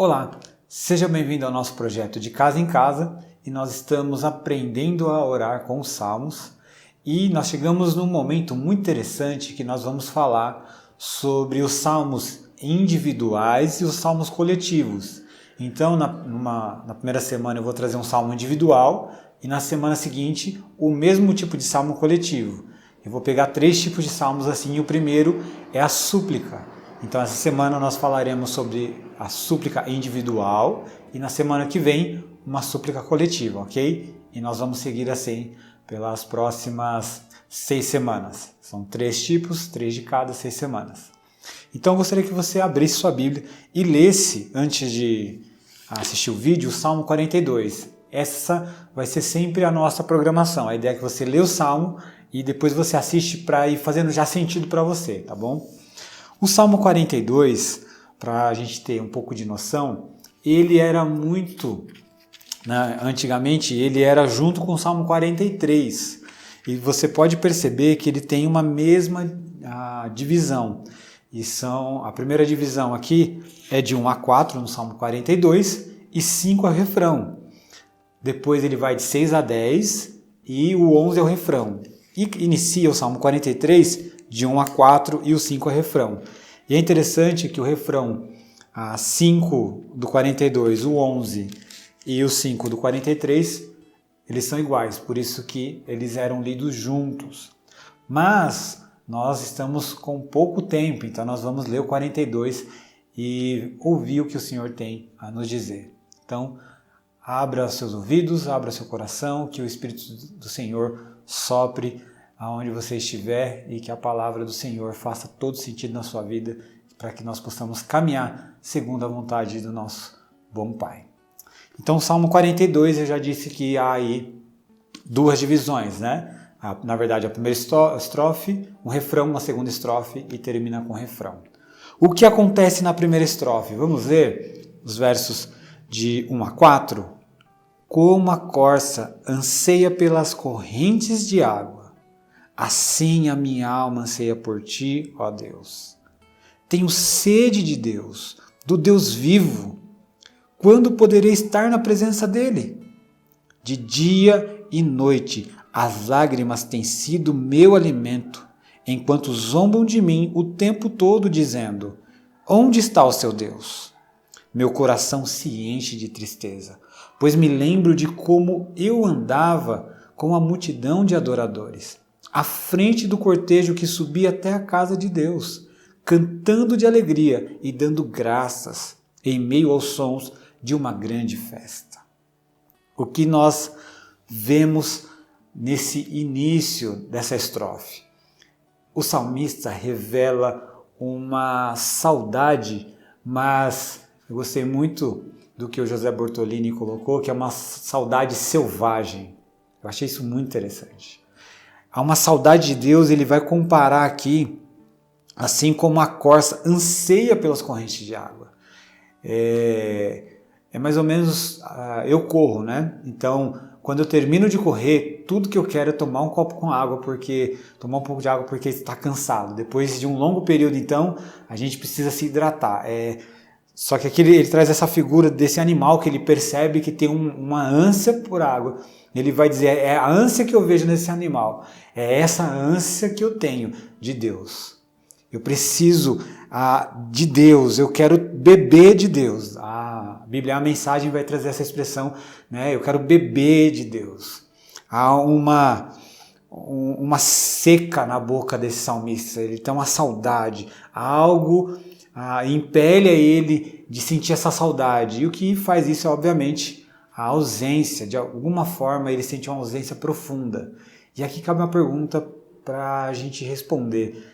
Olá, seja bem-vindo ao nosso projeto de Casa em Casa e nós estamos aprendendo a orar com os Salmos e nós chegamos num momento muito interessante que nós vamos falar sobre os Salmos individuais e os Salmos coletivos. Então, na primeira semana eu vou trazer um Salmo individual e na semana seguinte o mesmo tipo de Salmo coletivo. Eu vou pegar 3 tipos de Salmos assim e o primeiro é a súplica. Então essa semana nós falaremos sobre a súplica individual e na semana que vem uma súplica coletiva, ok? E nós vamos seguir assim pelas próximas 6 semanas. São 3 tipos, 3 de cada 6 semanas. Então eu gostaria que você abrisse sua Bíblia e lesse, antes de assistir o vídeo, o Salmo 42. Essa vai ser sempre a nossa programação. A ideia é que você lê o Salmo e depois você assiste para ir fazendo já sentido para você, tá bom? O Salmo 42, para a gente ter um pouco de noção, ele era muito, antigamente ele era junto com o Salmo 43, e você pode perceber que ele tem uma mesma divisão, e a primeira divisão aqui é de 1 a 4 no Salmo 42 e 5 é o refrão, depois ele vai de 6 a 10 e o 11 é o refrão, e inicia o Salmo 43 de 1 a 4 e o 5 é refrão. E é interessante que o refrão 5 do 42, o 11 e o 5 do 43, eles são iguais, por isso que eles eram lidos juntos. Mas nós estamos com pouco tempo, então nós vamos ler o 42 e ouvir o que o Senhor tem a nos dizer. Então, abra seus ouvidos, abra seu coração, que o Espírito do Senhor sopre aonde você estiver e que a palavra do Senhor faça todo sentido na sua vida para que nós possamos caminhar segundo a vontade do nosso bom Pai. Então, o Salmo 42, eu já disse que há aí 2 divisões, né? Na verdade, a primeira estrofe, um refrão, uma segunda estrofe e termina com refrão. O que acontece na primeira estrofe? Vamos ver os versos de 1 a 4? Como a corça anseia pelas correntes de água, assim a minha alma anseia por ti, ó Deus. Tenho sede de Deus, do Deus vivo. Quando poderei estar na presença dele? De dia e noite as lágrimas têm sido meu alimento, enquanto zombam de mim o tempo todo, dizendo: onde está o seu Deus? Meu coração se enche de tristeza, pois me lembro de como eu andava com a multidão de adoradores, à frente do cortejo que subia até a casa de Deus, cantando de alegria e dando graças em meio aos sons de uma grande festa. O que nós vemos nesse início dessa estrofe? O salmista revela uma saudade, mas eu gostei muito do que o José Bortolini colocou, que é uma saudade selvagem. Eu achei isso muito interessante. Há uma saudade de Deus, ele vai comparar aqui, assim como a corça anseia pelas correntes de água. É mais ou menos, eu corro, né? Então, quando eu termino de correr, tudo que eu quero é tomar um copo com água, tomar um pouco de água porque está cansado. Depois de um longo período, então, a gente precisa se hidratar. Só que aqui ele traz essa figura desse animal que ele percebe que tem uma ânsia por água. Ele vai dizer, é a ânsia que eu vejo nesse animal, é essa ânsia que eu tenho de Deus. Eu preciso de Deus, eu quero beber de Deus. A Bíblia, a mensagem vai trazer essa expressão, né? Eu quero beber de Deus. Há uma seca na boca desse salmista, ele tem uma saudade, algo impele a ele de sentir essa saudade. E o que faz isso é, obviamente, a ausência, de alguma forma ele sente uma ausência profunda. E aqui cabe uma pergunta para a gente responder.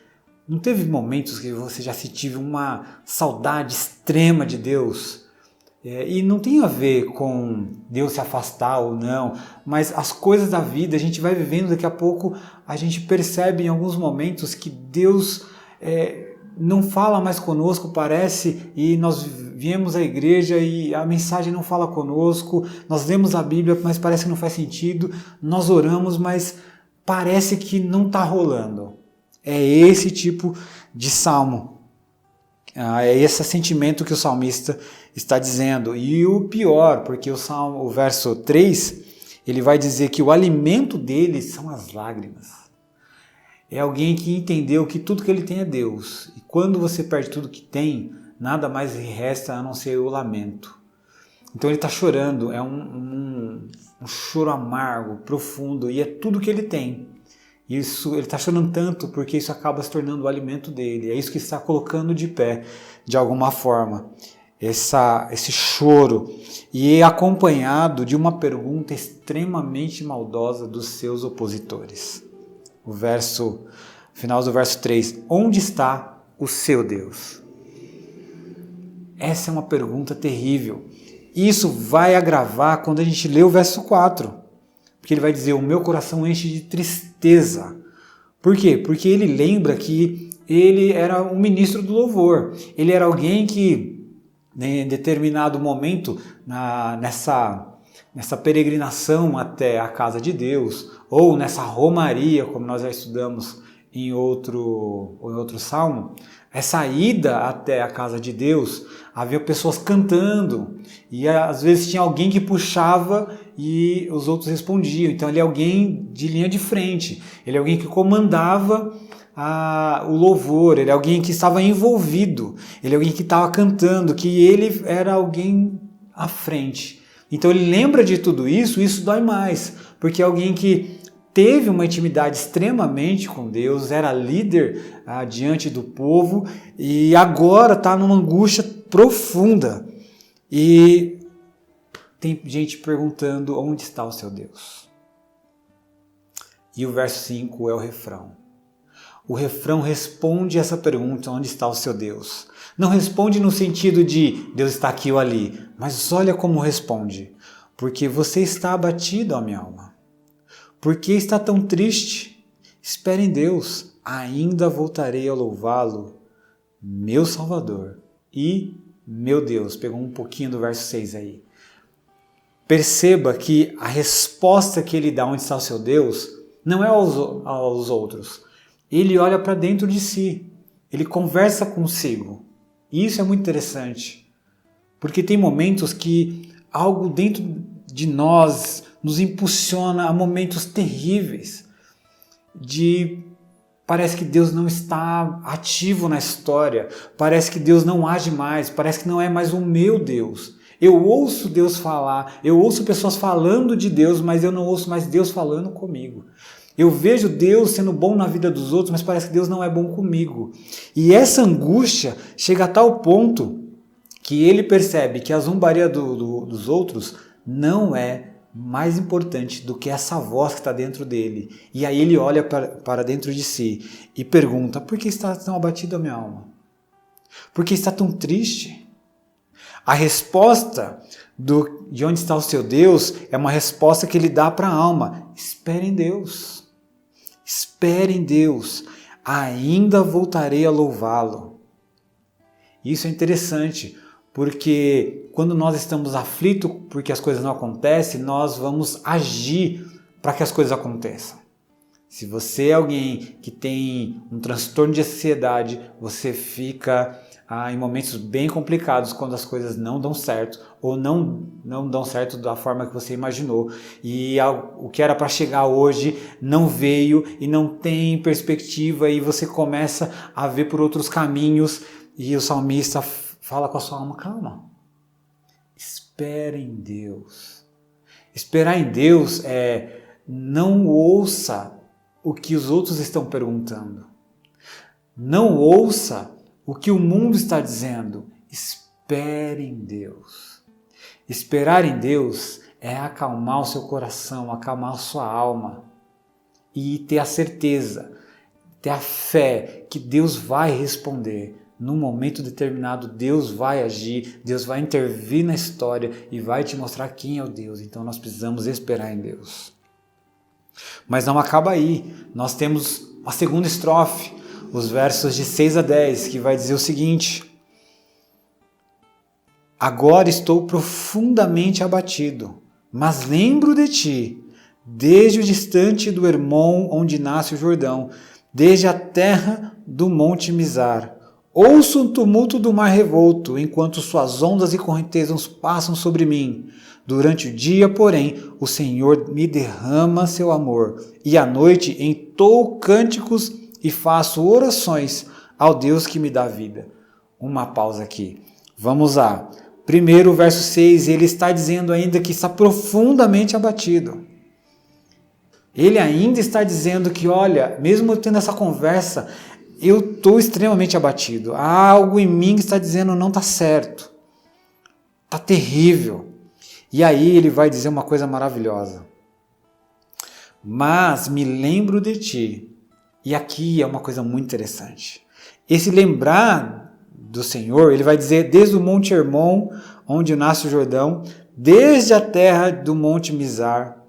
Não teve momentos que você já sentiu uma saudade extrema de Deus? E não tem a ver com Deus se afastar ou não, mas as coisas da vida a gente vai vivendo, daqui a pouco a gente percebe em alguns momentos que Deus não fala mais conosco, parece, e nós viemos à igreja e a mensagem não fala conosco, nós lemos a Bíblia, mas parece que não faz sentido, nós oramos, mas parece que não está rolando. É esse tipo de salmo, é esse sentimento que o salmista está dizendo. E o pior, porque o verso 3, ele vai dizer que o alimento dele são as lágrimas. É alguém que entendeu que tudo que ele tem é Deus. E quando você perde tudo que tem, nada mais resta a não ser o lamento. Então ele está chorando, é um choro amargo, profundo, e é tudo que ele tem. Isso, ele está chorando tanto porque isso acaba se tornando o alimento dele. É isso que está colocando de pé, de alguma forma, esse choro. E é acompanhado de uma pergunta extremamente maldosa dos seus opositores. Final do verso 3. Onde está o seu Deus? Essa é uma pergunta terrível. Isso vai agravar quando a gente lê o verso 4. Porque ele vai dizer, o meu coração enche de tristeza. Por quê? Porque ele lembra que ele era um ministro do louvor. Ele era alguém que, em determinado momento, nessa peregrinação até a casa de Deus, ou nessa romaria, como nós já estudamos em outro salmo, essa ida até a casa de Deus, havia pessoas cantando, e às vezes tinha alguém que puxava e os outros respondiam. Então ele é alguém de linha de frente, ele é alguém que comandava o louvor, ele é alguém que estava envolvido, ele é alguém que estava cantando, que ele era alguém à frente. Então ele lembra de tudo isso, isso dói mais, porque é alguém que teve uma intimidade extremamente com Deus, era líder diante do povo e agora está numa angústia profunda. E tem gente perguntando onde está o seu Deus. E o verso 5 é o refrão. O refrão responde essa pergunta, onde está o seu Deus? Não responde no sentido de Deus está aqui ou ali, mas olha como responde. Porque você está abatido, ó minha alma. Por que está tão triste? Espere em Deus, ainda voltarei a louvá-lo, meu Salvador e meu Deus. Pegou um pouquinho do verso 6 aí. Perceba que a resposta que ele dá, onde está o seu Deus, não é aos outros. Ele olha para dentro de si, ele conversa consigo. E isso é muito interessante, porque tem momentos que algo dentro de nós nos impulsiona a momentos terríveis, parece que Deus não está ativo na história, parece que Deus não age mais, parece que não é mais o meu Deus. Eu ouço Deus falar, eu ouço pessoas falando de Deus, mas eu não ouço mais Deus falando comigo. Eu vejo Deus sendo bom na vida dos outros, mas parece que Deus não é bom comigo. E essa angústia chega a tal ponto que ele percebe que a zombaria dos outros não é mais importante do que essa voz que está dentro dele. E aí ele olha para dentro de si e pergunta, por que está tão abatido a minha alma? Por que está tão triste? A resposta de onde está o seu Deus é uma resposta que ele dá para a alma. Espere em Deus. Espere em Deus. Ainda voltarei a louvá-lo. Isso é interessante, porque quando nós estamos aflitos porque as coisas não acontecem, nós vamos agir para que as coisas aconteçam. Se você é alguém que tem um transtorno de ansiedade, você fica em momentos bem complicados quando as coisas não dão certo ou não dão certo da forma que você imaginou e o que era para chegar hoje não veio e não tem perspectiva e você começa a ver por outros caminhos e o salmista fala com a sua alma, calma, espere em Deus. Esperar em Deus é não ouça o que os outros estão perguntando. Não ouça o que o mundo está dizendo. Espere em Deus. Esperar em Deus é acalmar o seu coração, acalmar a sua alma e ter a certeza, ter a fé que Deus vai responder. Num momento determinado, Deus vai agir, Deus vai intervir na história e vai te mostrar quem é o Deus. Então nós precisamos esperar em Deus. Mas não acaba aí. Nós temos a segunda estrofe, os versos de 6 a 10, que vai dizer o seguinte: agora estou profundamente abatido, mas lembro de ti, desde o distante do Hermon, onde nasce o Jordão, desde a terra do Monte Mizar, Ouço o tumulto do mar revolto, enquanto suas ondas e correntezas passam sobre mim. Durante o dia, porém, o Senhor me derrama seu amor, e à noite entoo cânticos e faço orações ao Deus que me dá vida. Uma pausa aqui. Vamos lá. Primeiro, o verso 6, ele está dizendo ainda que está profundamente abatido. Ele ainda está dizendo que, olha, mesmo eu tendo essa conversa, eu estou extremamente abatido. Há algo em mim que está dizendo não está certo. Está terrível. E aí ele vai dizer uma coisa maravilhosa. Mas me lembro de ti. E aqui é uma coisa muito interessante. Esse lembrar do Senhor, ele vai dizer desde o Monte Hermon, onde nasce o Jordão, desde a terra do Monte Mizar,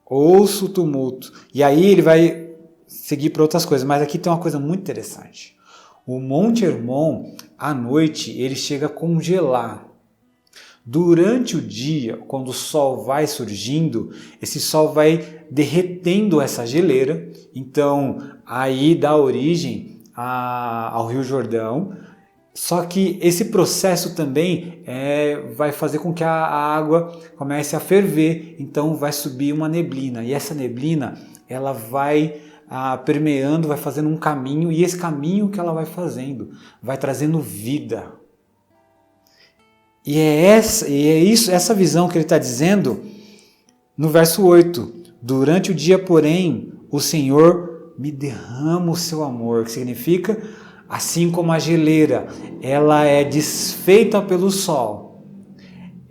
ouço o tumulto. E aí ele vai seguir para outras coisas, mas aqui tem uma coisa muito interessante. O Monte Hermon, à noite, ele chega a congelar. Durante o dia, quando o sol vai surgindo, esse sol vai derretendo essa geleira, então aí dá origem ao Rio Jordão. Só que esse processo também vai fazer com que a água comece a ferver, então vai subir uma neblina, e essa neblina ela vai permeando, vai fazendo um caminho, e esse caminho que ela vai fazendo vai trazendo vida. E é essa visão que ele está dizendo no verso 8. Durante o dia, porém, o Senhor me derrama o seu amor, que significa, assim como a geleira, ela é desfeita pelo sol.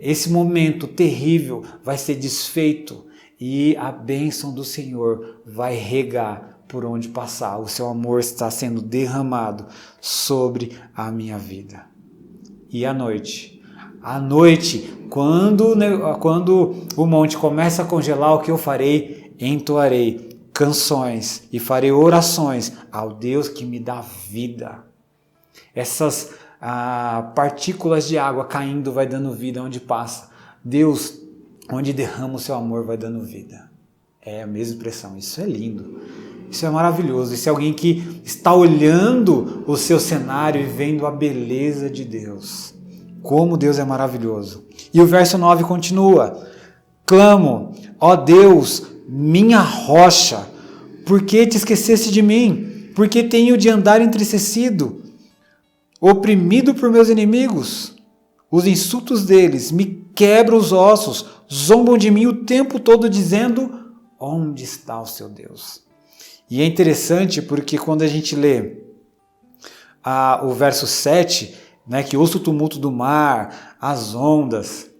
Esse momento terrível vai ser desfeito e a bênção do Senhor vai regar por onde passar. O seu amor está sendo derramado sobre a minha vida. E à noite, quando o monte começa a congelar, o que eu farei? Entoarei canções e farei orações ao Deus que me dá vida. Essas partículas de água caindo vai dando vida onde passa. Deus, onde derrama o seu amor, vai dando vida. É a mesma expressão. Isso é lindo. Isso é maravilhoso. Isso é alguém que está olhando o seu cenário e vendo a beleza de Deus. Como Deus é maravilhoso. E o verso 9 continua. Clamo, ó Deus, minha rocha, por que te esqueceste de mim? Por que tenho de andar entristecido, oprimido por meus inimigos? Os insultos deles me quebram os ossos, zombam de mim o tempo todo dizendo, onde está o seu Deus? E é interessante porque quando a gente lê o verso 7, que ouça o tumulto do mar, as ondas,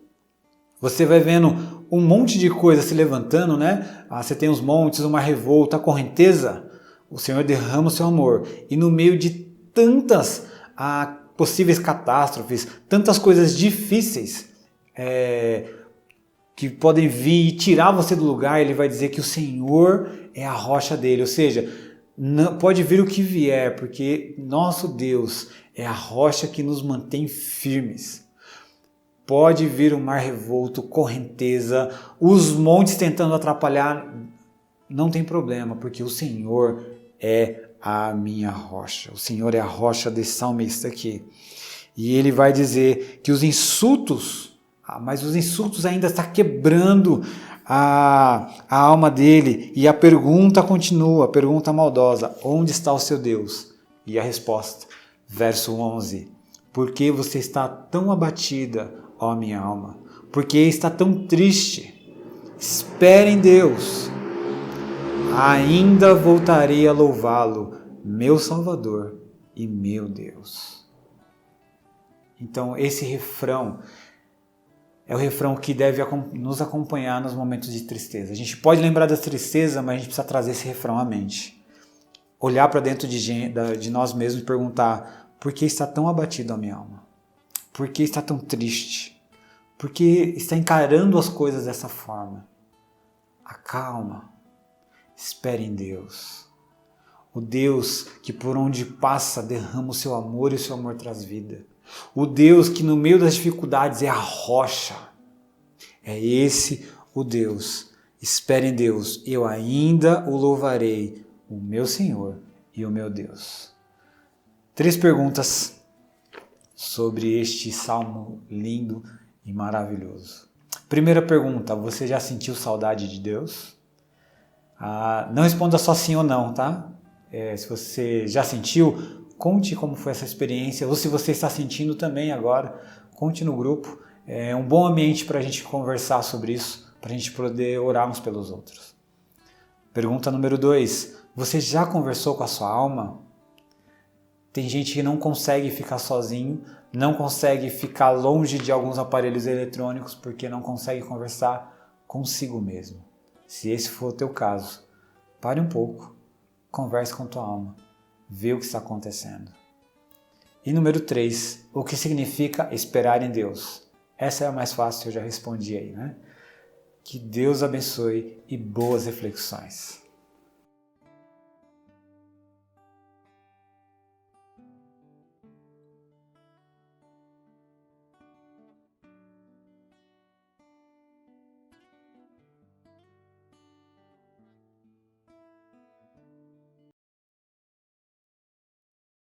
você vai vendo um monte de coisa se levantando, você tem os montes, uma revolta, a correnteza, o Senhor derrama o seu amor. E no meio de tantas possíveis catástrofes, tantas coisas difíceis que podem vir e tirar você do lugar, ele vai dizer que o Senhor é a rocha dele. Ou seja, não, pode vir o que vier, porque nosso Deus é a rocha que nos mantém firmes. Pode vir o mar revolto, correnteza, os montes tentando atrapalhar, não tem problema, porque o Senhor é a minha rocha. O Senhor é a rocha desse salmista aqui. E ele vai dizer que os insultos, mas os insultos ainda estão quebrando a alma dele. E a pergunta continua, a pergunta maldosa, onde está o seu Deus? E a resposta, verso 11, por que você está tão abatida, ó minha alma? Por que está tão triste? Espere em Deus, ainda voltarei a louvá-lo, meu Salvador e meu Deus. Então esse refrão é o refrão que deve nos acompanhar nos momentos de tristeza. A gente pode lembrar da tristeza, mas a gente precisa trazer esse refrão à mente. Olhar para dentro de nós mesmos e perguntar, por que está tão abatido a minha alma? Por que está tão triste? Por que está encarando as coisas dessa forma? Acalma, espere em Deus. O Deus que por onde passa derrama o seu amor e o seu amor traz vida. O Deus que no meio das dificuldades é a rocha. É esse o Deus. Espere em Deus, eu ainda o louvarei, o meu Senhor e o meu Deus. 3 perguntas sobre este salmo lindo e maravilhoso. Primeira pergunta, você já sentiu saudade de Deus? Não responda só sim ou não, tá? Se você já sentiu, conte como foi essa experiência, ou se você está sentindo também agora, conte no grupo. É um bom ambiente para a gente conversar sobre isso, para a gente poder orar uns pelos outros. Pergunta número 2, você já conversou com a sua alma? Tem gente que não consegue ficar sozinho, não consegue ficar longe de alguns aparelhos eletrônicos porque não consegue conversar consigo mesmo. Se esse for o teu caso, pare um pouco, converse com tua alma, vê o que está acontecendo. E número 3, o que significa esperar em Deus? Essa é a mais fácil, eu já respondi aí, né? Que Deus abençoe e boas reflexões.